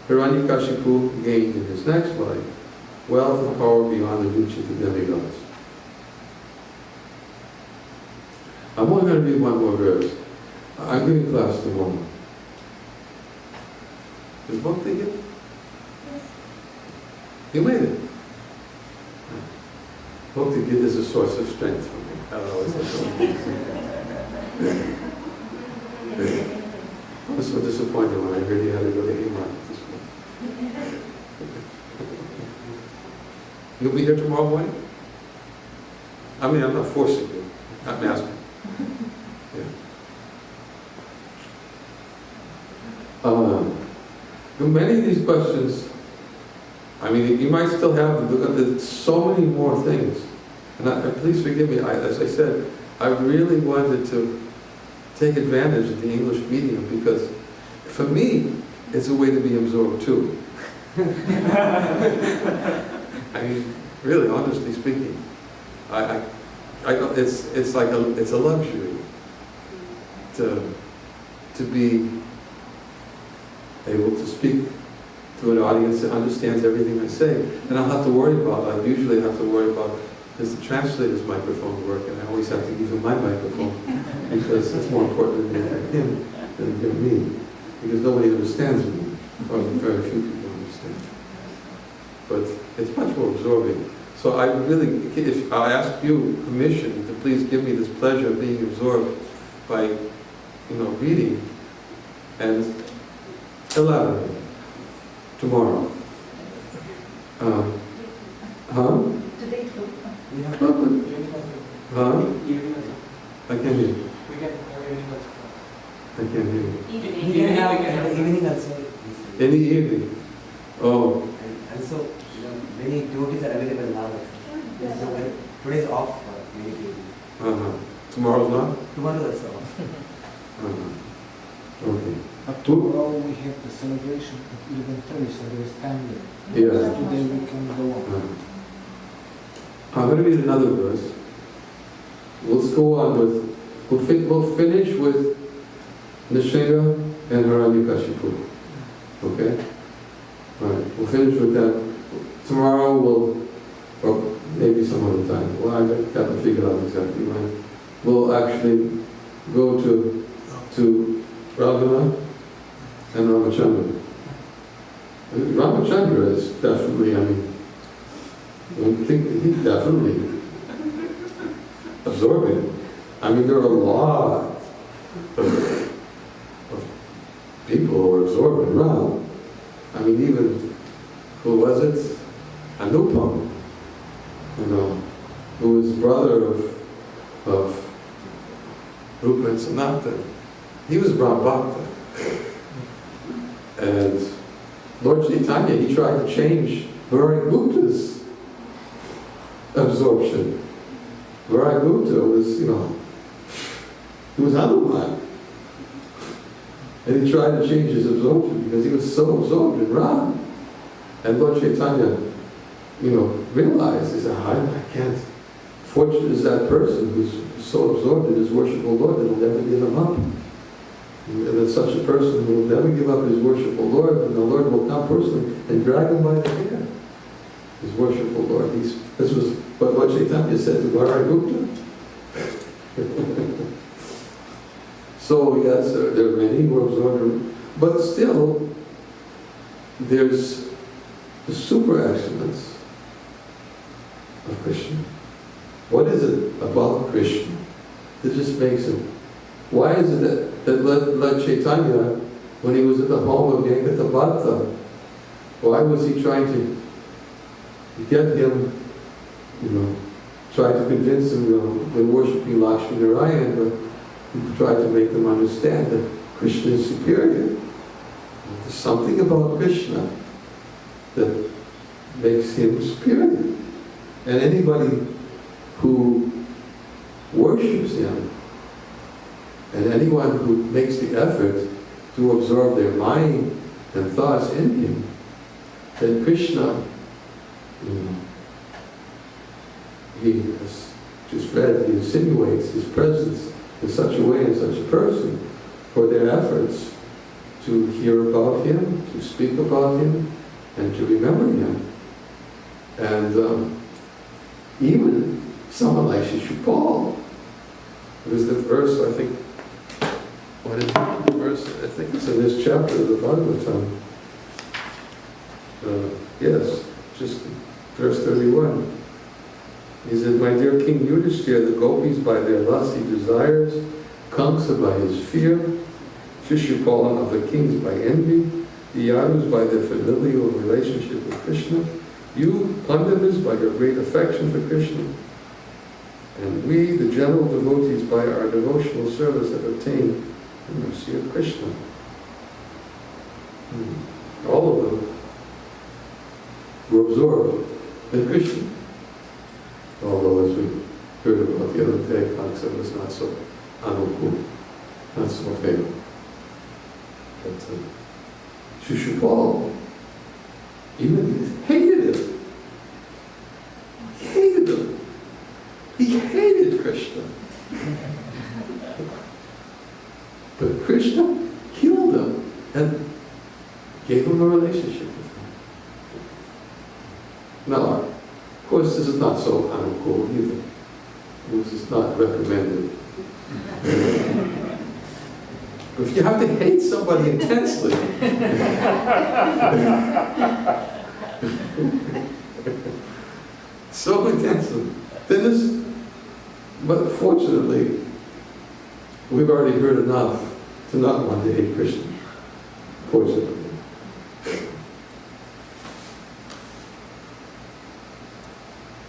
Hiranyakashipu gained in his next life wealth and power beyond the reach of the demigods. I'm only going to read one more verse. I'm giving class tomorrow. Is Bhakti here? Yes. You made it. Bhakti is a source of strength for me. I don't know. I was so disappointed when I heard you had to go to Haymarket this morning. You'll be here tomorrow morning? I mean, I'm not forcing you. I'm asking. Yeah. Many of these questions, I mean, you might still have them, but there's so many more things. And please forgive me, as I said, I really wanted to take advantage of the English medium because for me, it's a way to be absorbed too. I mean, really, honestly speaking, it's like it's a luxury to be able to speak to an audience that understands everything I say. And I'll have to worry about, I usually have to worry about, does the translator's microphone work? And I always have to give him my microphone because it's more important than him me. Because nobody understands me, or very few people understand. But it's much more absorbing. So I really, if I ask you permission to please give me this pleasure of being absorbed by, reading and elaborate tomorrow. Today too. We have Huh? evening as I can't hear you. we can have evening also. I can't hear you. We can have evening also. In the evening. Oh, And also, many duties are available now. Today is off for many people. tomorrow's not? Tomorrow also off. Okay. But tomorrow we have the celebration at 11:30, so there is time there. Yeah. Today we can go on. I'm going to read another verse. Let's go on with, we'll finish with Nishinga and Hiranyakashipu. Okay? Alright, we'll finish with that. Tomorrow or maybe some other time. Well, I haven't figured out exactly when. We'll actually go to Ravana and Ramachandra. Ramachandra is definitely, I think he's definitely absorbing. I mean, there are a lot of people who are absorbing around. I mean, even, who was it? Anupam, who was brother of Rupa and Sanatana. He was Brahmabhakta. And Lord Chaitanya, he tried to change Vairagupta's absorption. Vairagupta was, he was Hanuman. And he tried to change his absorption because he was so absorbed in Ram. And Lord Chaitanya, realized, he said, I can't. Fortunate is that person who's so absorbed in his worshipful Lord that will never give him up. And that such a person who will never give up his worshipful Lord, and the Lord will come personally and drag him by the hair. His worshipful Lord. This was what Lord Chaitanya said to Vairagupta. So yes, there are many who are absorbed, but still, there's the super excellence of Krishna. What is it about Krishna that just makes him? Why is it that Lord Chaitanya, when he was at the home of Yankata Bhatta, why was he trying to get him, try to convince him when worshipping Lakshmi Narayan, but he tried to make them understand that Krishna is superior. There's something about Krishna that makes him superior. And anybody who worships him, and anyone who makes the effort to absorb their mind and thoughts in him, then Krishna, he has just read, he insinuates his presence in such a way in such a person for their efforts to hear about him, to speak about him, and to remember him. And even someone like Shishupal, there's the verse, I think, what is the verse? I think it's in this chapter of the Bhagavatam. Yes, just verse 31. He said, my dear King Yudhishthira, the gopis by their lusty desires, Kamsa by his fear, Shishupal of the kings by envy, the Yadus by their familial relationship with Krishna, you, Pandavas, by your great affection for Krishna, and we, the general devotees, by our devotional service have obtained the mercy of Krishna. All of them were absorbed in Krishna. Although, as we heard about the other day, aspects that was not so anukul, not so favorable. But Shishupal, even hated him. He hated him. He hated Krishna. But Krishna killed him and gave him a relationship with him. Now, of course, this is not so uncool either. This is not recommended. But if you have to hate somebody intensely, so intensely, then this, but fortunately, we've already heard enough to not want to hate Krishna. Fortunately.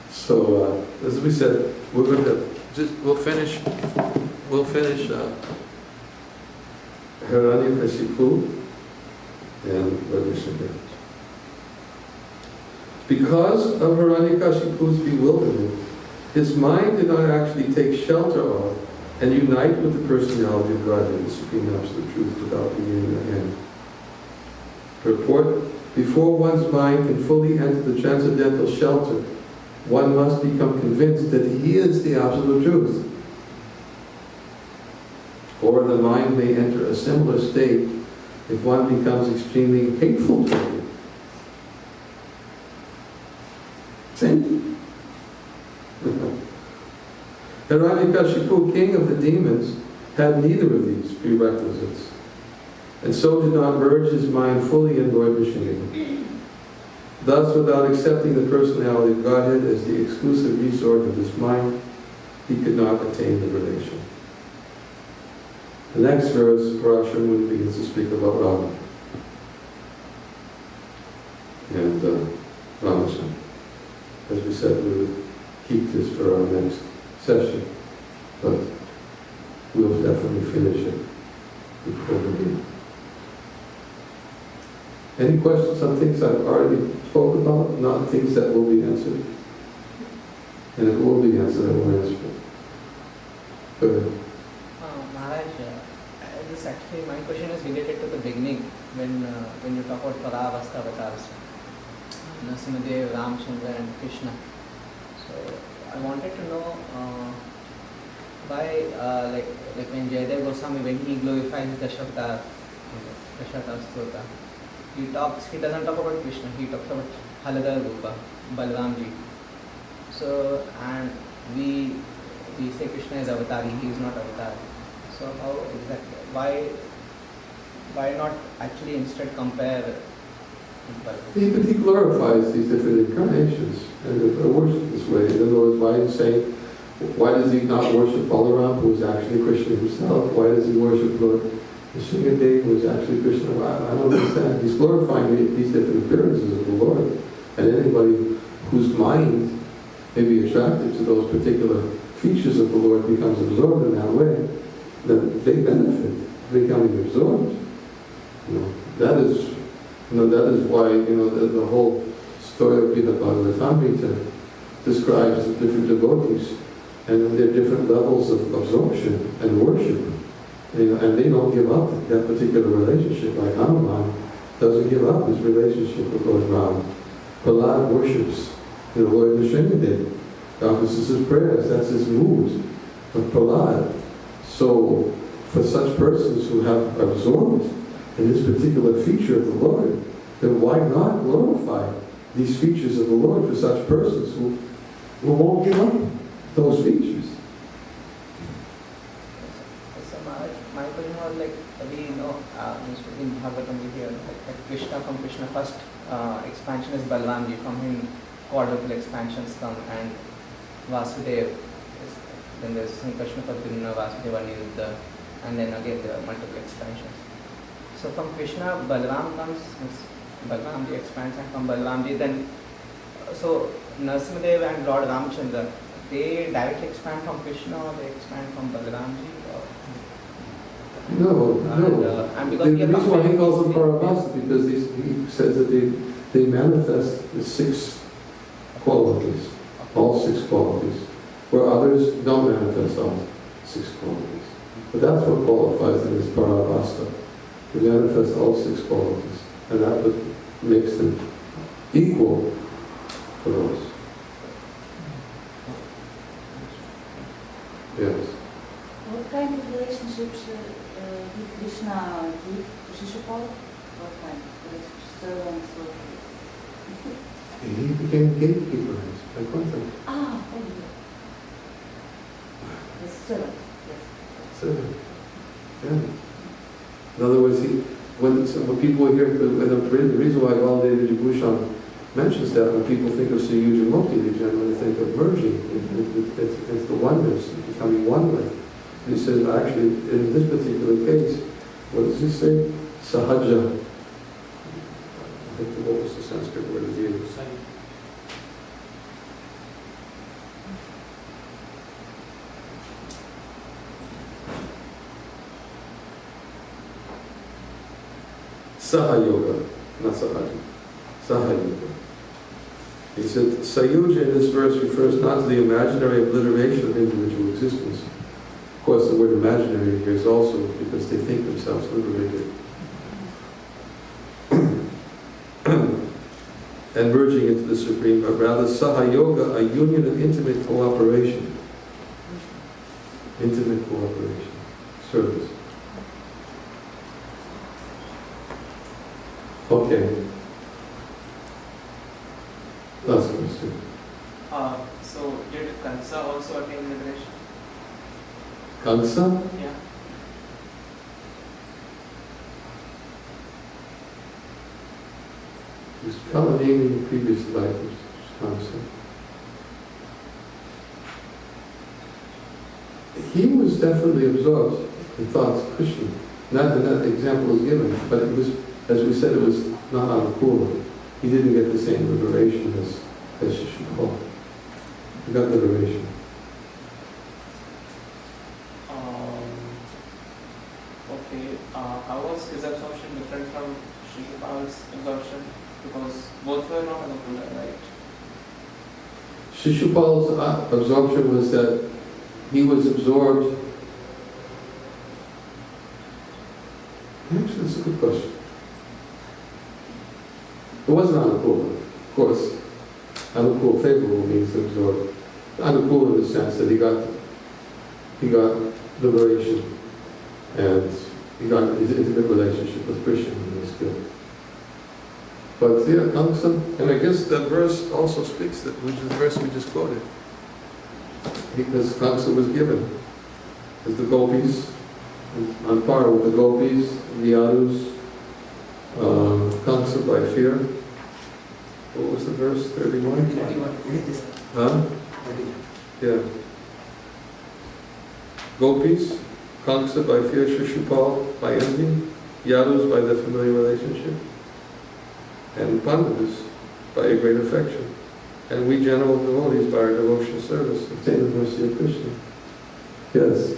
So, as we said, we're going to we'll finish Hiranyakashipu and Radhishika. Because of Hiranyakashipu's bewilderment, his mind did not actually take shelter of and unite with the personality of Godhead, the Supreme Absolute Truth, without beginning or end. Purport: before one's mind can fully enter the transcendental shelter, one must become convinced that he is the Absolute Truth. Or the mind may enter a similar state if one becomes extremely hateful to him. See? Hiranyakashipu, king of the demons, had neither of these prerequisites, and so did not merge his mind fully in Lord Nrsimha. Thus, without accepting the personality of Godhead as the exclusive resort of his mind, he could not attain the relation. The next verse, Parashamuni begins to speak about Rama and Ramachandra. As we said, we would keep this for our next session, but we'll definitely finish it before we leave. Any questions on things I've already spoke about, not things that will be answered? And it will be answered, I will answer it. Go ahead. Maharaj, this actually, my question is related to the beginning, when you talk about Paravastha avatars, Nrsimhadev, Ramchandra and Krishna. So, I wanted to know why, like when Jayadev Goswami, when he glorifies Dashavatar, Dashavatar Stota, he doesn't talk about Krishna, he talks about Haladar Rupa, Balramji. So, and we say Krishna is avatari, he is not avatar. So how exactly, why not actually instead compare Balramji? But he glorifies these different incarnations and worship this way. In other words, why does he not worship Balaram, who is actually Krishna himself? Why does he worship Lord Nrsimhadev, who is actually Krishna? I don't understand. He's glorifying these different appearances of the Lord. And anybody whose mind may be attracted to those particular features of the Lord becomes absorbed in that way, then they benefit becoming absorbed. That is why the whole story of Brihad Bhagavatamrita describes the different devotees and their different levels of absorption and worship. And they don't give up that particular relationship, like Hanuman doesn't give up his relationship with Lord Ram. Prahlad worships Lord Nrsimhadev. Offers his prayers, that's his mood of Prahlad. So, for such persons who have absorbed in this particular feature of the Lord, then why not glorify these features of the Lord for such persons who won't give up those features? My question was like, we know in Bhagavatam we hear like Krishna, from Krishna first expansion is Balramji, from him quadruple expansions come, and Vasudeva, then there's Sankarshna Padmina, Vasudeva, Niruddha, and then again there are multiple expansions. So from Krishna, Balram comes, Balramji expands, and from Balramji then, so Nrsimhadev and Lord Ramchandra, they directly expand from Krishna or they expand from Balramji? No. And The because we are reason why he comparing calls them these Paravasa, because he says that they manifest the 6 qualities, all 6 qualities, where others don't manifest all 6 qualities. But that's what qualifies them as Paravasta. They manifest all 6 qualities. And that what makes them equal for those. Yes. What kind of relationships did Krishna give to Shishupal? What kind of relationships? Servants or... He became gatekeeper, like one thing. Ah, oh yeah. The servant, yes. Servant. Yeah. In other words, when people hear, the reason why Baladev Vijayabhushan mentions that, when people think of Sayuja Mukti, they generally think of merging. It's the oneness, becoming one with. He says, actually, in this particular case, what does he say? Sahaja. What was the Sanskrit word of used? Sahayoga, not Sahaja. Sahayoga. He said, Sayuja in this verse refers not to the imaginary obliteration of individual existence. Of course, the word imaginary here is also because they think themselves liberated. And merging into the Supreme, but rather Sahayoga, a union of intimate cooperation. Intimate cooperation. Service. Okay. Last question. So did Kansa also attain liberation? Kansa? Yeah. He's naming the previous life, Kansa. He was definitely absorbed in thoughts of Krishna. That example was given, but it was, as we said, it was not Anukula. He didn't get the same liberation as Shishupal. He got liberation. Okay. How was his absorption different from Shishupal's absorption? Because both were not Anukula, right? Shishupal's absorption was that he was absorbed. Actually, that's a good question. It wasn't Anukula, of course. Anukula, favorable means absorbed. Anukula in the sense that he got liberation and he got his intimate relationship with Krishna in his skill. But yeah, Kamsa, and I guess that verse also speaks that, which is the verse we just quoted. Because Kamsa was given as the gopis, on par with the gopis, the Yadus, Kamsa by fear. What was the verse? 31? 31. Read this. Huh? 31. Yeah. Gopis, Kamsa by fear, Shishupal by envy, Yadus by their familiar relationship, and Pandavas by a great affection. And we general devotees by our devotional service obtain the mercy of Krishna. Yes.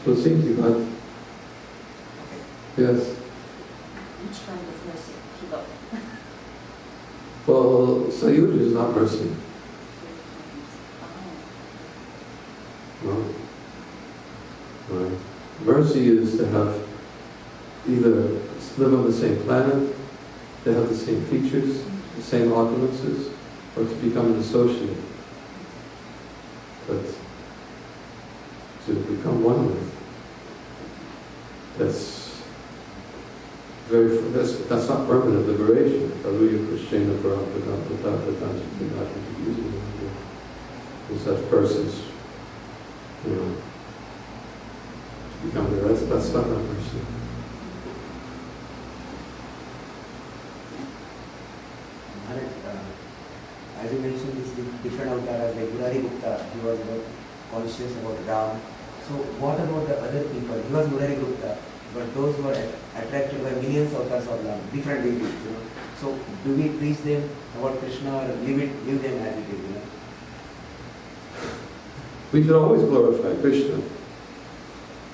So it seems you got. Yes. Which kind of mercy he got? Well, Sayuja is not mercy. No. No. Mercy is to have either live on the same planet, to have the same features, the same opulences, or to become an associate. But to become one with, that's not permanent liberation. With such persons, to become there, that's not mercy. As you mentioned, these different avatars like Murari Gupta, he was conscious about Ram. So what about the other people? He was Murari Gupta, but those who are attracted by millions of avatars of Ram, different deities, So do we preach them about Krishna or leave them as it is, We should always glorify Krishna.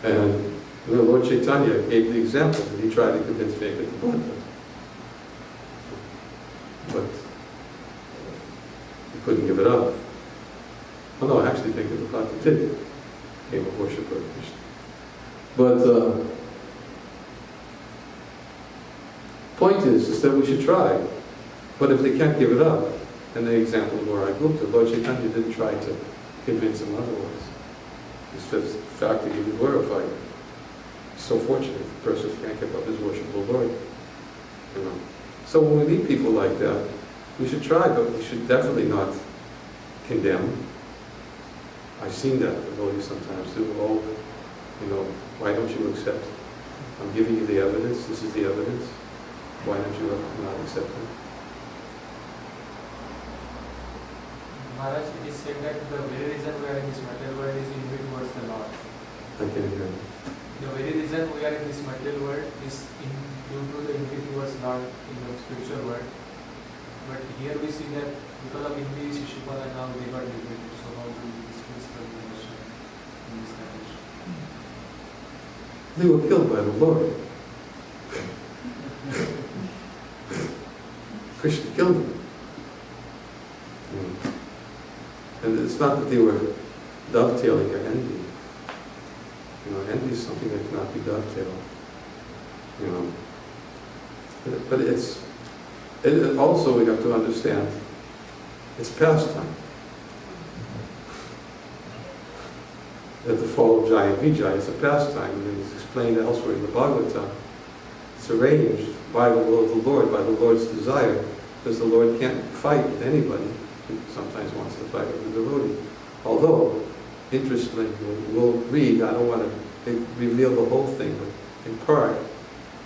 And Lord Chaitanya gave the example that he tried to convince Venkatapanta. But he couldn't give it up. Oh no, actually Venkatapanta did. became a worshiper of Krishna. But point is that we should try. But if they can't give it up, and the example of Lord Gupta, Lord Chaitanya didn't try to convince him otherwise. It's the fact that he was glorified. So fortunate, the person can't give up his worship of the Lord. You know. So when we meet people like that, we should try, but we should definitely not condemn. I've seen that devotees sometimes do. Oh, you know, why don't you accept? I'm giving you the evidence. This is the evidence. Why don't you not accept it? Maharaj, it is said that the very reason we are in this material world is inward towards the Lord. I can hear you. The very reason we are in this material world is due to the envy towards Lord in the spiritual world. But here we see that because of envy, Shishupala now they got liberated. So how do we discuss the relation in this condition? They were killed by the Lord. Krishna killed them. And it's not that they were dovetailing or envy. You know, envy is something that cannot be dovetailed. You know. But it also, we have to understand, it's pastime. That the fall of Jaya and Vijaya is a pastime, and it's explained elsewhere in the Bhagavatam. It's arranged by the will of the Lord, by the Lord's desire, because the Lord can't fight with anybody. He sometimes wants to fight with the devotee. Although, interestingly, we'll read, I don't want to reveal the whole thing, but in part,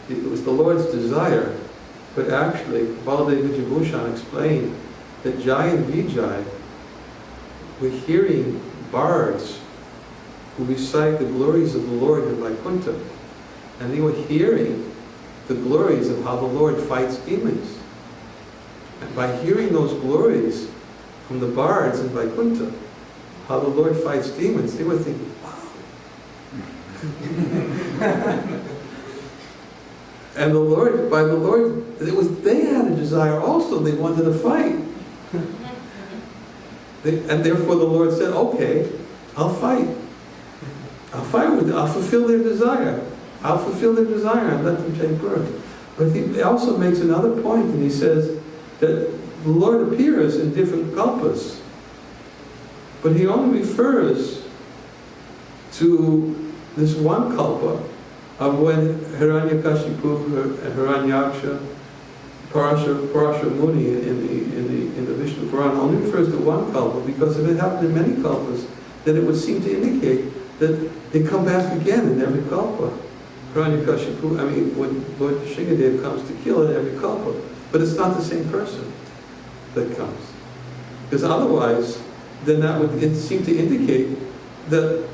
it was the Lord's desire, but actually, Baladev Vijayabhushan explained that Jaya and Vijay were hearing bards who recite the glories of the Lord in Vaikuntha, and they were hearing the glories of how the Lord fights demons. And by hearing those glories from the bards in Vaikuntha, how the Lord fights demons, they were thinking, wow. And the Lord, by the Lord, they had a desire also, they wanted to fight. And therefore the Lord said, okay, I'll fight. I'll fight with them, I'll fulfill their desire. I'll fulfill their desire and let them take birth. But he also makes another point, and he says that the Lord appears in different kalpas, but he only refers to this one kalpa of when Hiranyakashipu, Hiranyaksha, Parasha Muni in the Vishnu Purana only refers to one kalpa, because if it happened in many kalpas, then it would seem to indicate that they come back again in every kalpa. Hiranyakashipu, I mean, when Lord Shingadev comes to kill in every kalpa, but it's not the same person that comes. Because otherwise, then that would seem to indicate that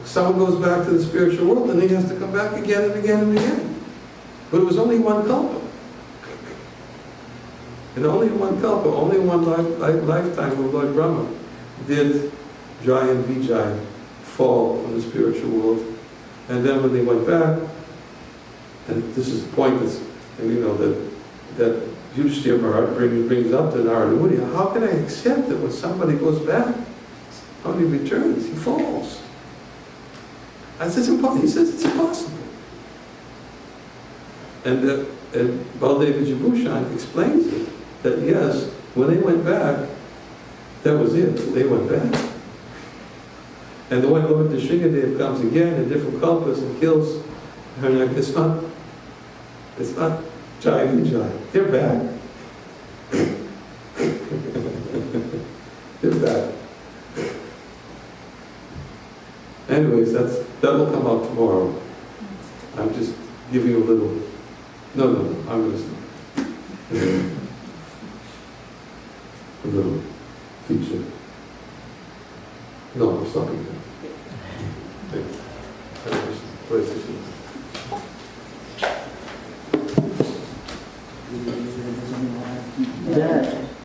someone goes back to the spiritual world and he has to come back again and again and again. But it was only one kalpa. And only one kalpa, only one lifetime of Lord Brahma did Jaya and Vijay fall from the spiritual world. And then when they went back, and this is the point that's, you know, that Yudhishthira Maharaj brings up to Narada Muni, how can I accept that when somebody goes back, when he returns, he falls? I said, he says it's impossible. And Baladev Vijayabhushan explains it, that yes, when they went back, that was it, they went back. And the when Lord Shingadev comes again in different kalpas and kills Hiranyakashipu, it's not Jaya Vijay, they're back. They're back. Anyways, that will come out tomorrow. I'm just giving you a little. No, I'm going to stop. A little feature. No, I'm stopping there.